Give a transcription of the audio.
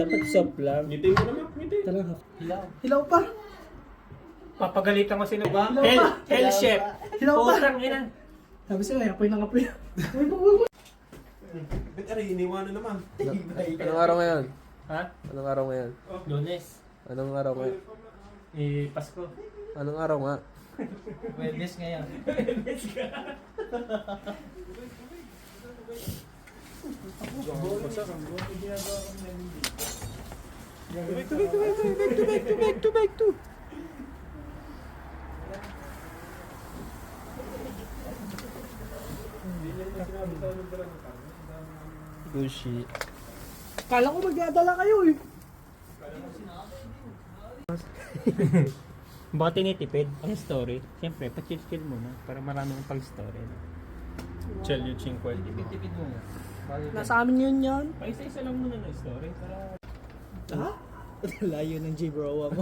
Dapat soft lang. Ngiti mo naman, ngiti. Talaga. Hilaw pa. Papagalitan ko sino ba? Hilaw Hell, pa. hell chef. Hilaw pa. Putang ina. Sabi sa'yo, apoy ng apoy. Ba't aray, iniwanan naman. Anong araw ngayon? Ha? Anong araw ngayon? Lunes. Anong araw ngayon? Pasko. Anong araw nga? Wednesday ngayon. Gucci. Kala ko magdadala kayo eh. Baka tinitipid ang story. Siyempre, pa-chill-chill muna para marami ng pag-story. Chel yung 50. Tipid muna. Nasa amin yun yan. Paisa-isa lang muna ng story para... Ha? Layo ng J-Bro mo.